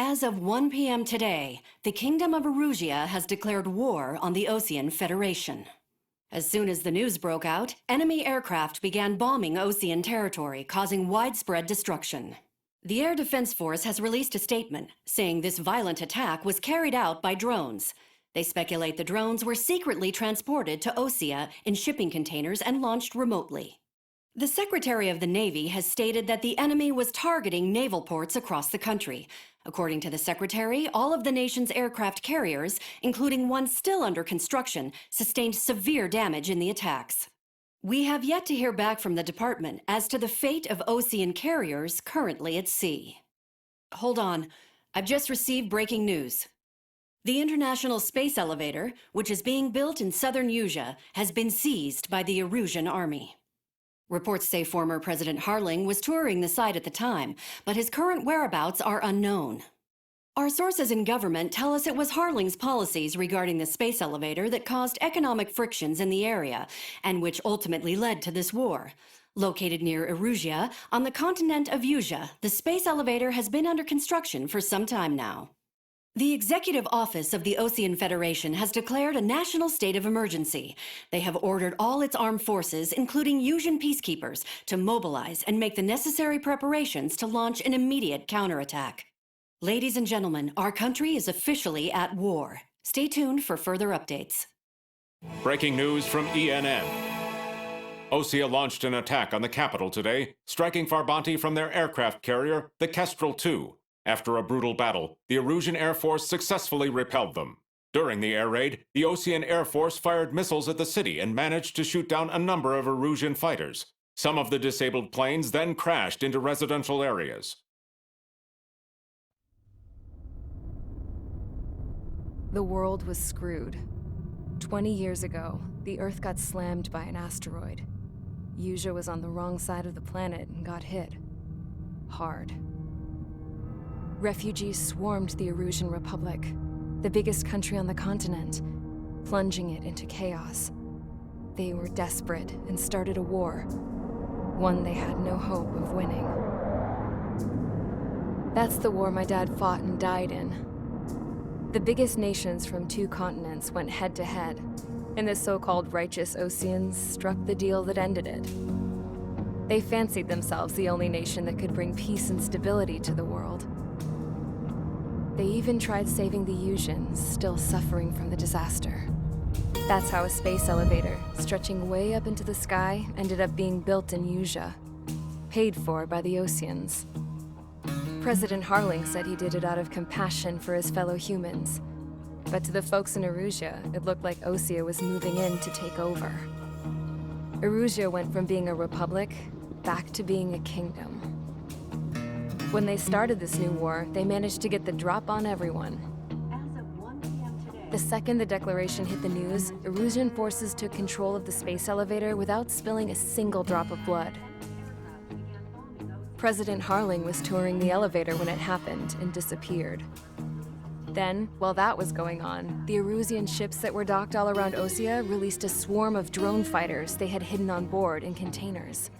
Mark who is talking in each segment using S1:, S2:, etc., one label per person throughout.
S1: As of 1 p.m. today, the Kingdom of Erusia has declared war on the Osean Federation. As soon as the news broke out, enemy aircraft began bombing Osean territory, causing widespread destruction. The Air Defense Force has released a statement saying this violent attack was carried out by drones. They speculate the drones were secretly transported to Osea in shipping containers and launched remotely. The Secretary of the Navy has stated that the enemy was targeting naval ports across the country. According to the Secretary, all of the nation's aircraft carriers, including one still under construction, sustained severe damage in the attacks. We have yet to hear back from the department as to the fate of Osean carriers currently at sea. Hold on, I've just received breaking news. The International Space Elevator, which is being built in southern Erusia, has been seized by the Erusian army. Reports say former President Harling was touring the site at the time, but his current whereabouts are unknown. Our sources in government tell us it was Harling's policies regarding the space elevator that caused economic frictions in the area, and which ultimately led to this war. Located near Erusia, on the continent of Erusia, the space elevator has been under construction for some time now. The Executive Office of the Osean Federation has declared a national state of emergency. They have ordered all its armed forces, including Erusian peacekeepers, to mobilize and make the necessary preparations to launch an immediate counterattack. Ladies and gentlemen, our country is officially at war. Stay tuned for further updates.
S2: Breaking news from ENN. Osea launched an attack on the capital today, striking Farbanti from their aircraft carrier, the Kestrel II. After a brutal battle, the Erusian Air Force successfully repelled them. During the air raid, the Osean Air Force fired missiles at the city and managed to shoot down a number of Erusian fighters. Some of the disabled planes then crashed into residential areas.
S3: The world was screwed. 20 years ago, the Earth got slammed by an asteroid. Erusia was on the wrong side of the planet and got hit. Hard. Refugees swarmed the Erusian Republic, the biggest country on the continent, plunging it into chaos. They were desperate and started a war, one they had no hope of winning. That's the war my dad fought and died in. The biggest nations from 2 continents went head-to-head, and the so-called righteous Oseans struck the deal that ended it. They fancied themselves the only nation that could bring peace and stability to the world. They even tried saving the Erusians, still suffering from the disaster. That's how a space elevator, stretching way up into the sky, ended up being built in Erusia, paid for by the Oseans. President Harling said he did it out of compassion for his fellow humans. But to the folks in Erusia, it looked like Osea was moving in to take over. Erusia went from being a republic back to being a kingdom. When they started this new war, they managed to get the drop on everyone.
S1: As of 1 p.m. today,
S3: The second the declaration hit the news, Erusian forces took control of the space elevator without spilling a single drop of blood. President Harling was touring the elevator when it happened and disappeared. Then, while that was going on, the Erusian ships that were docked all around Osea released a swarm of drone fighters they had hidden on board in containers.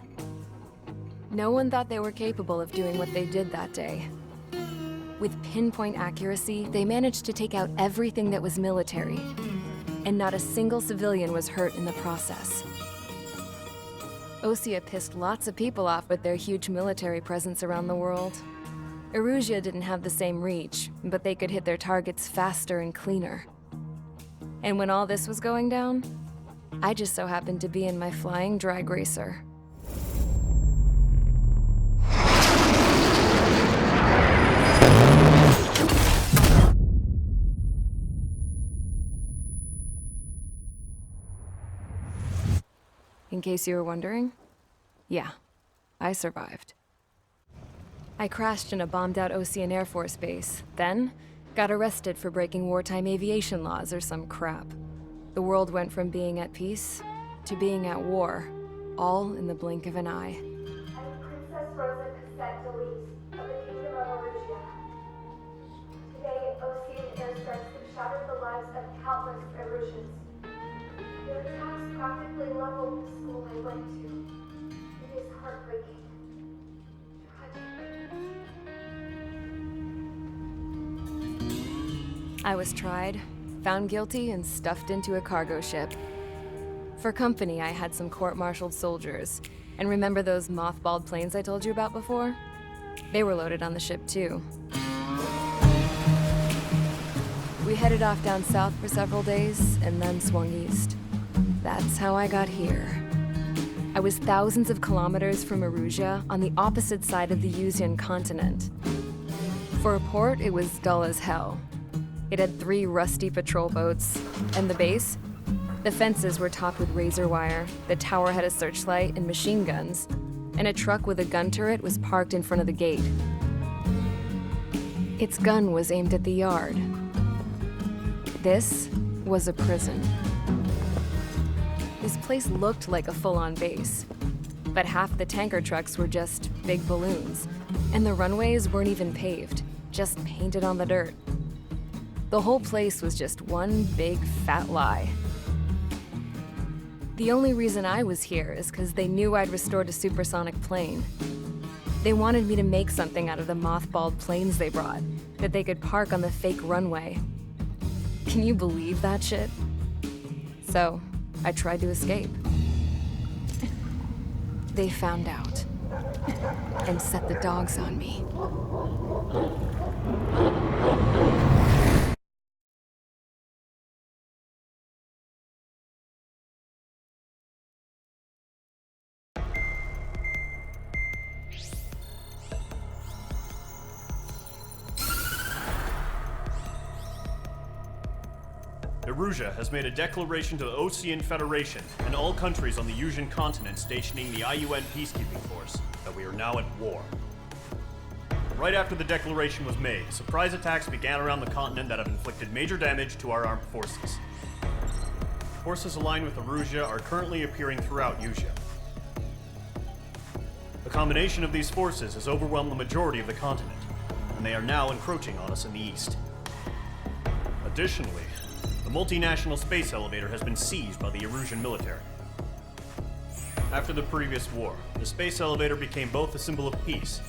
S3: No one thought they were capable of doing what they did that day. With pinpoint accuracy, they managed to take out everything that was military, and not a single civilian was hurt in the process. Osea pissed lots of people off with their huge military presence around the world. Erusia didn't have the same reach, but they could hit their targets faster and cleaner. And when all this was going down, I just so happened to be in my flying drag racer. In case you were wondering, yeah, I survived. I crashed in a bombed-out Osean Air Force base, then got arrested for breaking wartime aviation laws or some crap. The world went from being at peace to being at war, all in the blink of an eye.
S4: I am Princess Rosa Cassette Delise of the Kingdom of Erusia. Today, Osean airstrikes have shattered the lives of countless Erusians. Their attacks practically leveled the school I went to. It is heartbreaking. Tragic.
S3: I was tried, found guilty, and stuffed into a cargo ship. For company, I had some court-martialed soldiers. And remember those mothballed planes I told you about before? They were loaded on the ship too. We headed off down south for several days, and then swung east. That's how I got here. I was thousands of kilometers from Erusia, on the opposite side of the Yuzian continent. For a port, it was dull as hell. It had 3 rusty patrol boats, and the base? The fences were topped with razor wire, the tower had a searchlight and machine guns, and a truck with a gun turret was parked in front of the gate. Its gun was aimed at the yard. This was a prison. This place looked like a full-on base, but half the tanker trucks were just big balloons, and the runways weren't even paved, just painted on the dirt. The whole place was just one big fat lie. The only reason I was here is because they knew I'd restored a supersonic plane. They wanted me to make something out of the mothballed planes they brought, that they could park on the fake runway. Can you believe that shit? So, I tried to escape. They found out and set the dogs on me.
S5: Erusia has made a declaration to the Ocean Federation and all countries on the Yuzian continent stationing the IUN peacekeeping force that we are now at war. Right after the declaration was made, surprise attacks began around the continent that have inflicted major damage to our armed forces. Forces aligned with Erusia are currently appearing throughout Yusia. The combination of these forces has overwhelmed the majority of the continent, and they are now encroaching on us in the east. Additionally, the multinational space elevator has been seized by the Erusian military. After the previous war, the space elevator became both a symbol of peace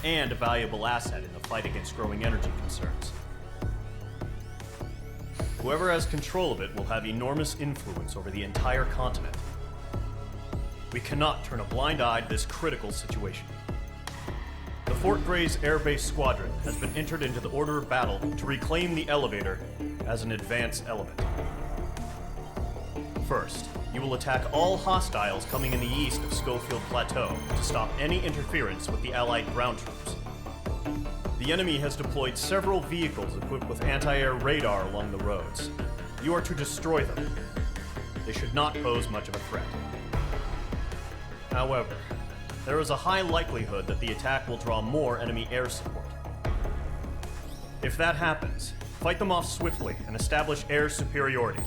S5: and a valuable asset in the fight against growing energy concerns. Whoever has control of it will have enormous influence over the entire continent. We cannot turn a blind eye to this critical situation. The Fort Gray's Air Base Squadron has been entered into the order of battle to reclaim the elevator as an advance element. First, you will attack all hostiles coming in the east of Schofield Plateau to stop any interference with the Allied ground troops. The enemy has deployed several vehicles equipped with anti-air radar along the roads. You are to destroy them. They should not pose much of a threat. However, there is a high likelihood that the attack will draw more enemy air support. If that happens, fight them off swiftly and establish air superiority.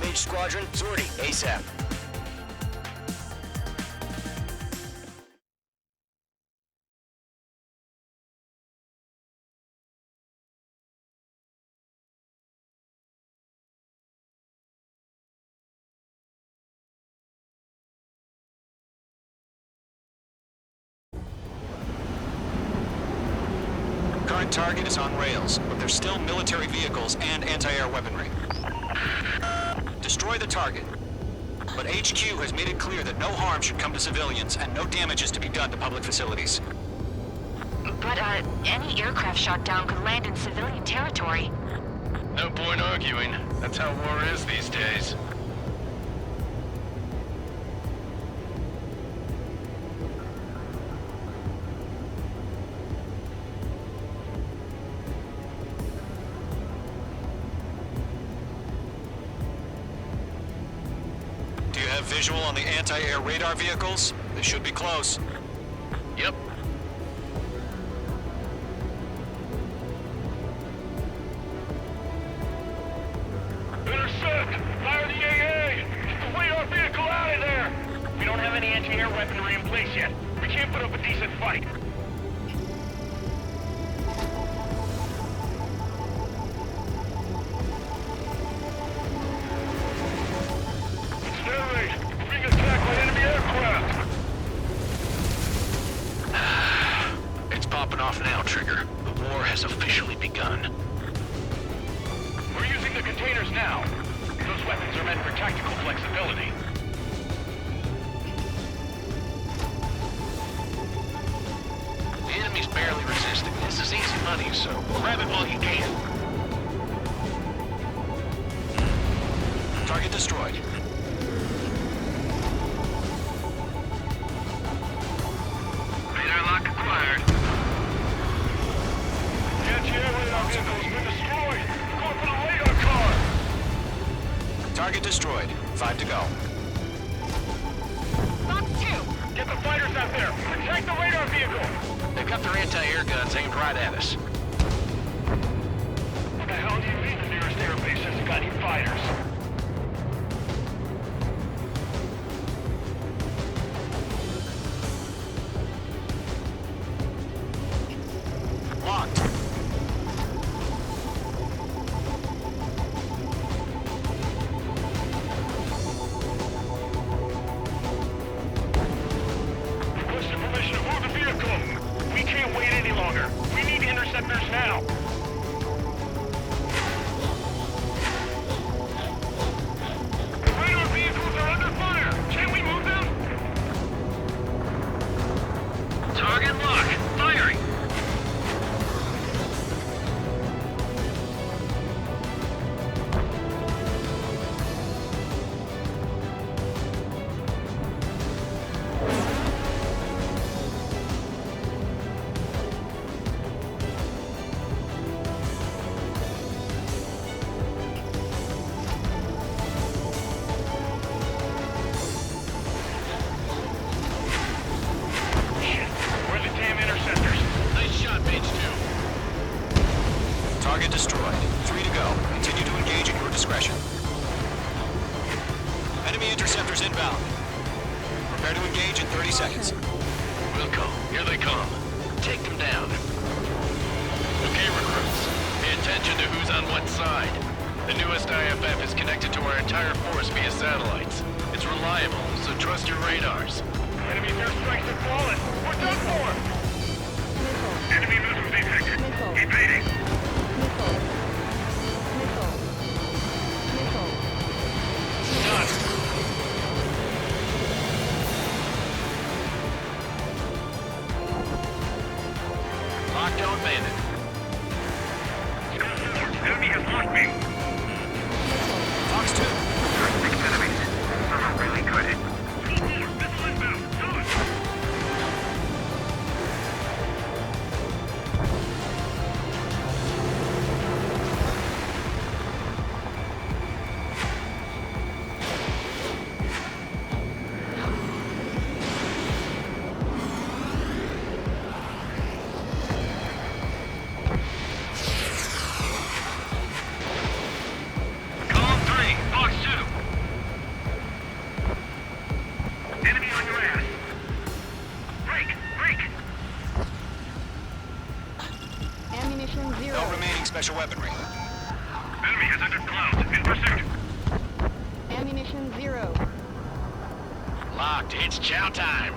S6: Engage squadron. Sortie, ASAP.
S7: Current target is on rails, but there's still military vehicles and anti-air weaponry. Destroy the target. But HQ has made it clear that no harm should come to civilians and no damage is to be done to public facilities.
S8: But, any aircraft shot down could land in civilian territory.
S9: No point arguing. That's how war is these days.
S7: Do you have visual on the anti-air radar vehicles? They should be close.
S9: Yep.
S10: Intercept! Fire the AA! Get the radar vehicle out of there! We don't have any anti-air weaponry in place yet. We can't put up a decent fight. Accelerate! Being attacked by enemy aircraft!
S9: It's popping off now, Trigger. The war has officially begun.
S10: We're using the containers now. Those weapons are meant for tactical flexibility.
S9: The enemy's barely resisting. This is easy money, so grab it while you can.
S7: Target destroyed.
S10: Radar lock acquired. The anti-air radar vehicle's been destroyed! Go for the radar car!
S7: Target destroyed. 5 to go.
S8: Box 2!
S10: Get the fighters out there! Protect the radar vehicle!
S9: They've got their anti-air guns aimed right at us.
S10: What the hell do you mean the nearest airbase hasn't got any fighters?
S7: Locked.
S10: Requesting permission to move the vehicle! We can't wait any longer! We need interceptors now! The radar vehicles are under fire! Can't we move them? Target lock! Firing! Shit! Where are the damn interceptors?
S9: Nice shot, Page 2.
S7: Target destroyed. 3 to go. Continue to engage at your discretion. Enemy interceptors inbound. Prepare to engage in 30 seconds.
S9: Wilco, here they come. Take them down. Okay, recruits. Pay attention to who's on what side. The newest IFF is connected to our entire force via satellites. It's reliable, so trust your radars.
S10: Enemy airstrikes have fallen! We're done for! Enemy missile detected! Evading!
S9: Done. Lockdown bandit.
S10: Enemy has locked me!
S7: Fox 2.
S10: Six enemies. Really good. Missile inbound! Done! Scattered clouds, in pursuit.
S3: Ammunition 0.
S9: Locked. It's chow time.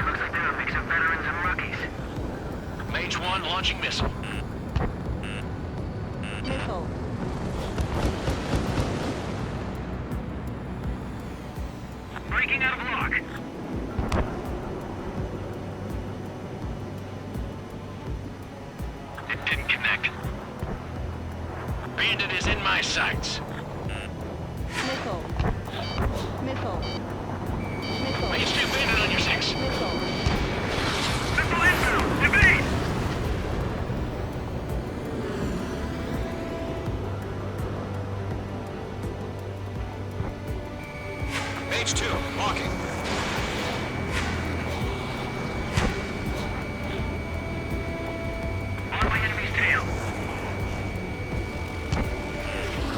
S10: Looks like they're a mix of veterans and rookies.
S9: Mage 1 launching missile.
S3: Missile.
S10: Breaking out of lock.
S9: It didn't connect. Bandit is in my sights.
S3: Missile. Missile. Missile.
S9: Mage 2 bandit on your 6.
S3: Missile.
S10: Missile inbound! Evade!
S7: Mage 2, walking.
S10: On my enemy's tail.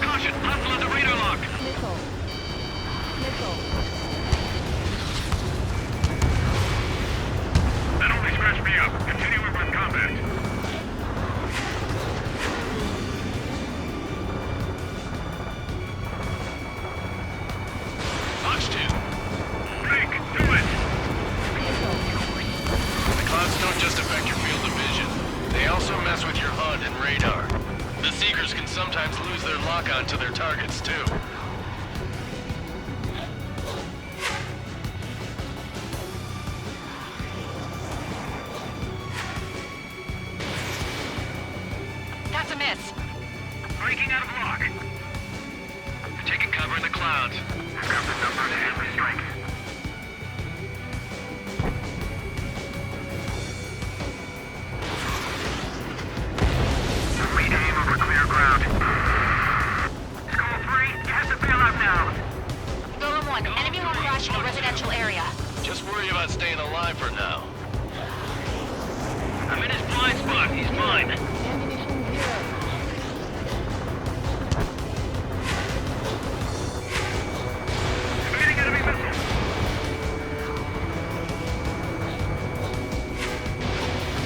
S10: Caution! Hostile at the radar lock!
S3: Missile. Missile.
S10: That only scratched me up. Continue with combat.
S9: Launch 2.
S10: Break! Do it!
S9: The clouds don't just affect your field of vision. They also mess with your HUD and radar. The Seekers can sometimes lose their lock-on to their targets, too.
S8: That's a miss.
S10: Breaking out of lock.
S9: Taking cover in the clouds.
S10: I've got the number to end the strike. Regain over clear ground. Skull 3, you have to bail out now.
S8: Golem 1, enemy home crash in a residential area.
S9: Just worry about staying alive for now.
S10: I'm in his blind spot. He's mine.
S3: Ammunition 0.
S10: Evading enemy missile.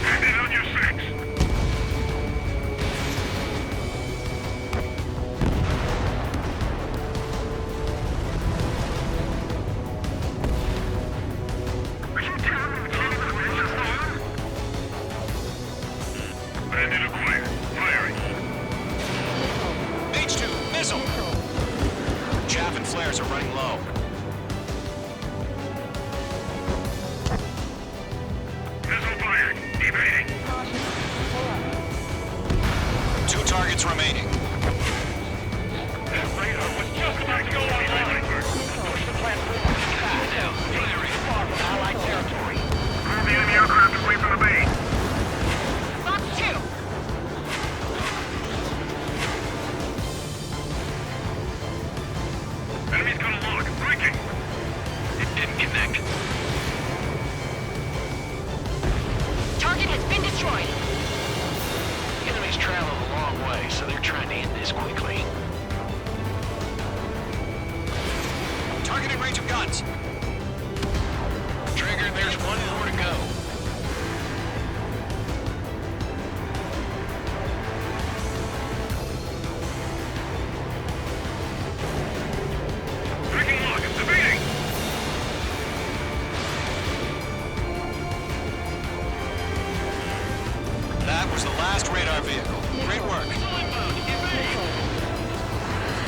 S10: Bandit on your 6. Are you telling me the ridge is down? Bandit acquired. Firing.
S7: Mage 2, missile. Chaff and flares are running low.
S10: Missile fired. Evading.
S7: 2 targets remaining.
S10: That radar was just about to go online. Push the platform fast. Firing far from Allied territory. Move the enemy aircraft away from the base.
S8: Box 2.
S10: Enemy's gonna lock. Breaking.
S9: It didn't connect.
S8: Target has been destroyed.
S9: The enemy's traveled a long way, so they're trying to end this quickly.
S7: Targeting range of guns.
S9: Trigger, there's one more to go.
S10: Breaking lock. Evading.
S7: That was the last radar vehicle. Great work.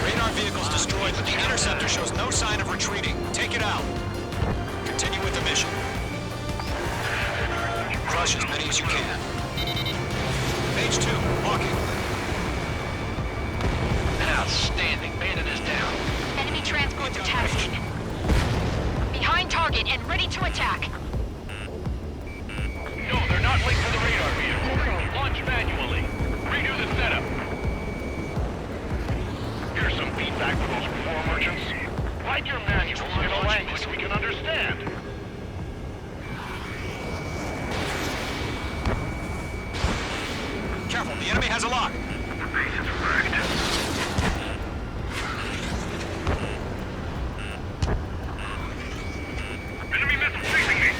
S7: Radar vehicle's destroyed, but the interceptor shows no sign of retreating. Take it out. Continue with the mission. Crush as many as you can. Mage 2, walking.
S9: Outstanding. Bandit is down.
S8: Enemy transports attacking. Behind target and ready to attack.
S10: No, they're not linked to the radar vehicle. Launch manually. Redo the setup. Here's some feedback for those war merchants. Write your manuals in a language we can understand.
S7: Careful, the enemy has a lock.
S10: The base is wrecked. Enemy missile chasing me.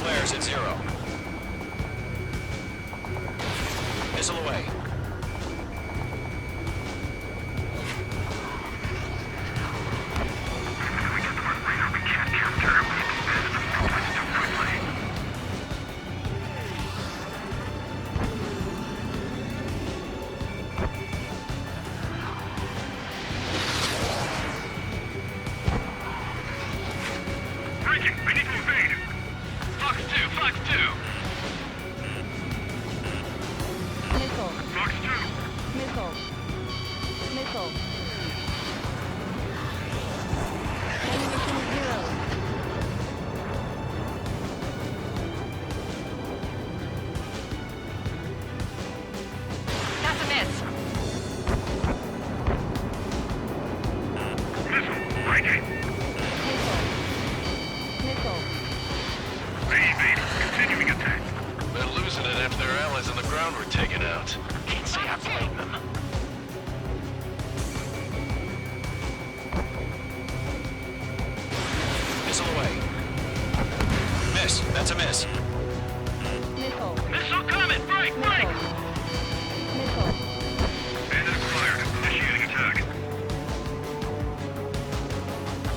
S7: flares at 0. Missile away.
S10: Breaking! I need to evade! Fox 2! Fox 2!
S3: Missile.
S10: Fox 2!
S3: Missile. Missile. Ammunition 0.
S8: That's a miss.
S10: Missile! Breaking!
S3: Missile. Missile.
S10: I evade. Continuing attack.
S9: They're losing it after their allies on the ground were taken out.
S7: Can't say I blame them. Missile away. Miss. That's a miss.
S3: Missile.
S10: Missile coming! Break! Break!
S3: Missile. Missile.
S10: Bandit acquired. Initiating attack.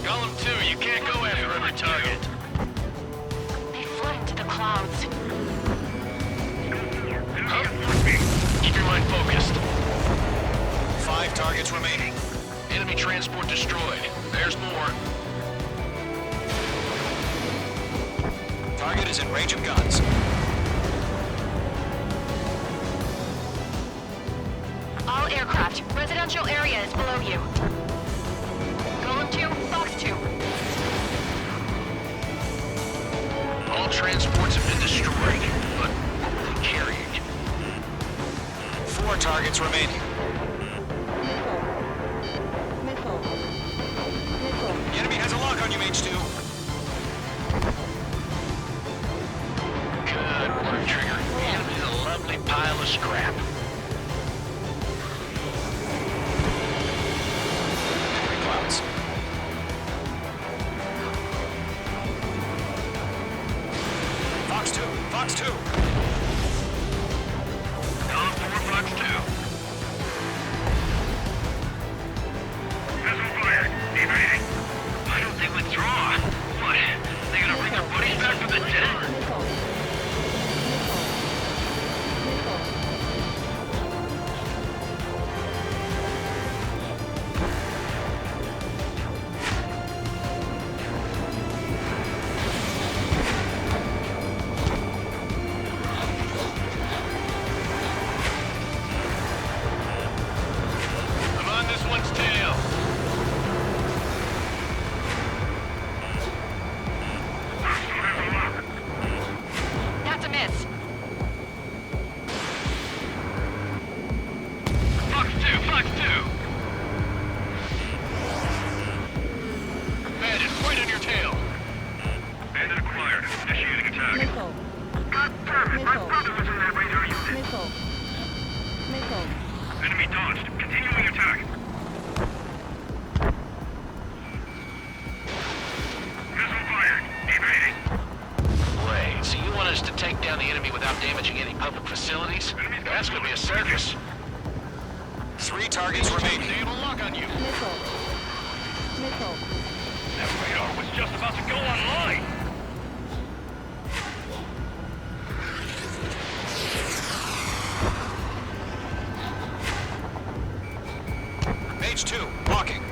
S9: Golem 2, you can't go after every target.
S8: They fled into the clouds.
S9: Keep your mind focused.
S7: 5 targets remaining.
S9: Enemy transport destroyed. There's more.
S7: Target is in range of guns.
S8: All aircraft. Residential area is below you. Golem 2, Fox 2.
S9: All transports have been destroyed, but only carrying.
S7: 4 targets remaining.
S3: Missile. Missile.
S7: The enemy has a lock on you, H2.
S9: Good work, Trigger. The enemy's a lovely pile of scrap.
S7: Enemy clouds. Fox 2. Fox 2.
S10: Golem 4, Fox 2. Missile fired. Evading. Why don't they withdraw? What? They gonna bring their buddies back from the dead?
S3: Missile. Missile.
S9: I'm on this one's tail.
S10: Hostile has a lock.
S8: That's a miss.
S10: Fox 2, Fox 2.
S9: Bandit, right on your tail.
S10: Bandit acquired. Initiating attack.
S3: Missile.
S10: God damn it! My
S3: Missile.
S10: brother was in that radar unit.
S3: Missile. Missile.
S10: Enemy dodged. Continuing attack. Missile fired. Evading.
S9: Wait, so you want us to take down the enemy without damaging any public facilities? That's gonna be a circus.
S7: 3 targets remaining.
S9: They have a lock on you.
S3: Missile. Missile.
S10: That radar was just about to go online.
S7: H2. Walking.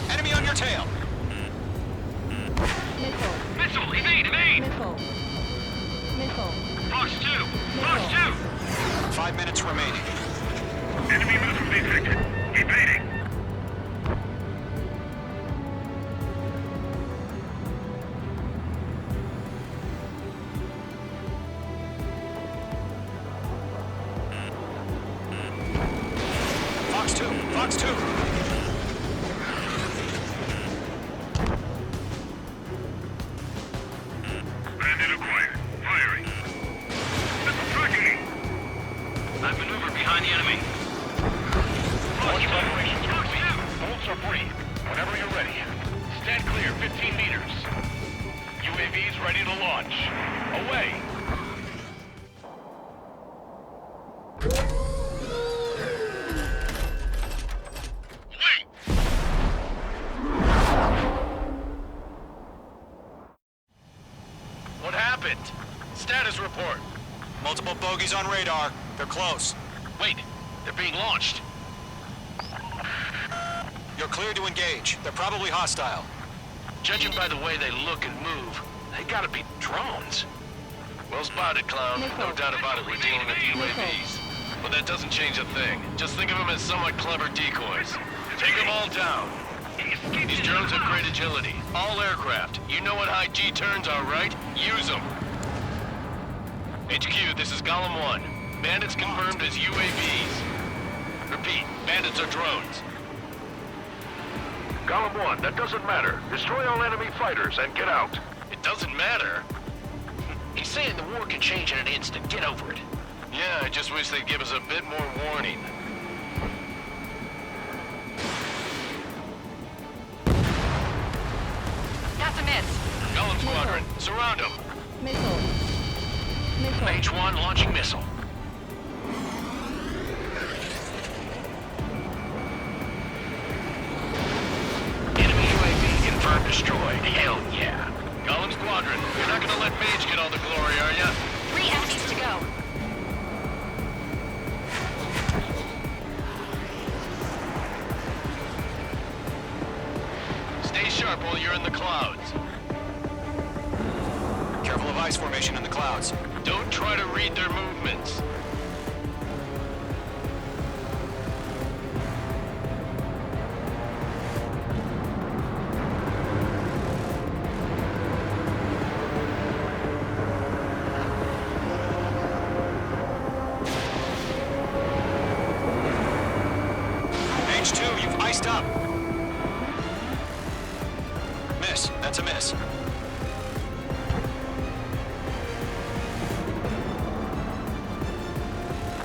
S7: Enemy on your tail.
S3: Missile.
S10: Missile. Evade. Evade.
S3: Missile. Missile.
S10: Fox 2. Fox 2.
S7: 5 minutes remaining.
S10: Enemy missile detected. Evading.
S7: Fox 2. Fox 2.
S10: Bandit acquired. Firing. Missile tracking me. I've maneuvered behind the enemy. Launch operations
S9: clear 15 meters. UAVs ready to launch. Away. Wait! What happened? Status report.
S7: Multiple bogies on radar. They're close.
S9: Wait, they're being launched.
S7: You're cleared to engage. They're probably hostile.
S9: Judging by the way they look and move, they gotta be drones. Well spotted, clown. No doubt about it, we're dealing with UAVs. But that doesn't change a thing. Just think of them as somewhat clever decoys. Take them all down. These drones have great agility. All aircraft. You know what high G turns are, right? Use them. HQ, this is Golem 1. Bandits confirmed as UAVs. Repeat, bandits are drones.
S10: Golem 1, that doesn't matter. Destroy all enemy fighters and get out.
S9: It doesn't matter.
S6: He's saying the war can change in an instant. Get over it.
S9: Yeah, I just wish they'd give us a bit more warning.
S8: That's a miss.
S9: Golem Squadron, surround them.
S3: Missile.
S6: H1 launching missile. Enemy UAV confirmed destroyed. Hell yeah.
S9: Golem Squadron, you're not gonna let Mage get all the glory, are ya?
S8: 3 enemies to go.
S9: Stay sharp while you're in the clouds.
S7: Careful of ice formation in the clouds.
S9: Don't try to read their movements.
S7: H2, you've iced up. Miss. That's a miss.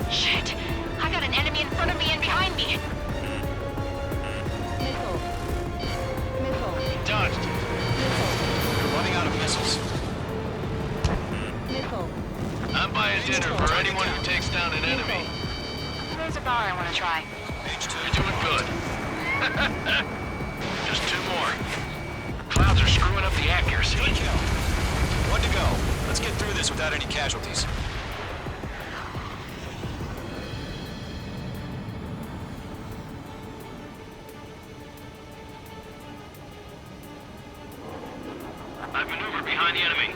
S8: Shit. I got an enemy in front of me and behind me.
S3: Missile. Missile.
S9: Dodged.
S7: You're running out of missiles.
S3: Missile.
S9: I'm buying dinner for anyone who takes down an enemy.
S8: There's a bar I want to try.
S7: H2.
S9: You're doing good. Just 2 more.
S6: Clouds are screwing up the accuracy.
S7: Good kill. 1 to go. Let's get through this without any casualties.
S9: I've maneuvered behind the enemy.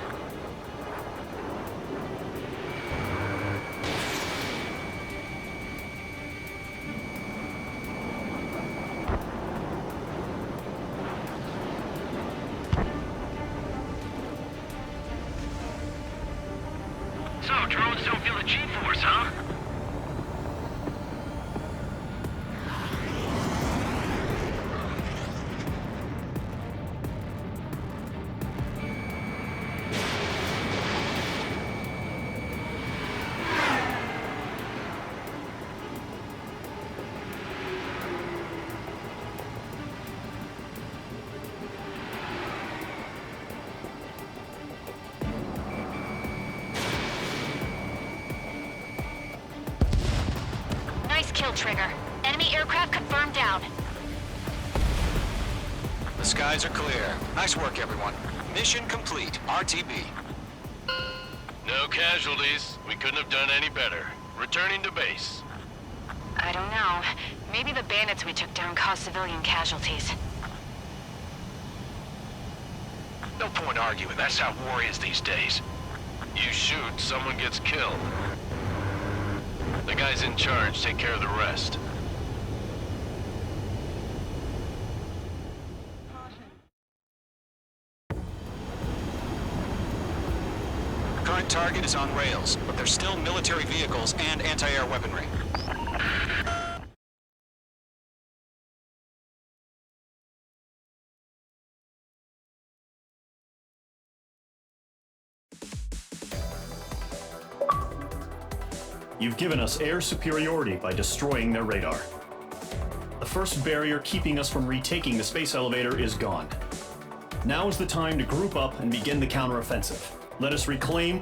S10: So, drones don't feel the G-force, huh?
S8: Nice kill, Trigger. Enemy aircraft confirmed down.
S7: The skies are clear. Nice work, everyone. Mission complete. RTB.
S9: No casualties. We couldn't have done any better. Returning to base.
S8: I don't know. Maybe the bandits we took down caused civilian casualties.
S6: No point arguing. That's how war is these days.
S9: You shoot, someone gets killed. The guys in charge take care of the rest.
S7: Current target is on rails, but there's still military vehicles and anti-air weaponry.
S5: You've given us air superiority by destroying their radar. The first barrier keeping us from retaking the space elevator is gone. Now is the time to group up and begin the counteroffensive. Let us reclaim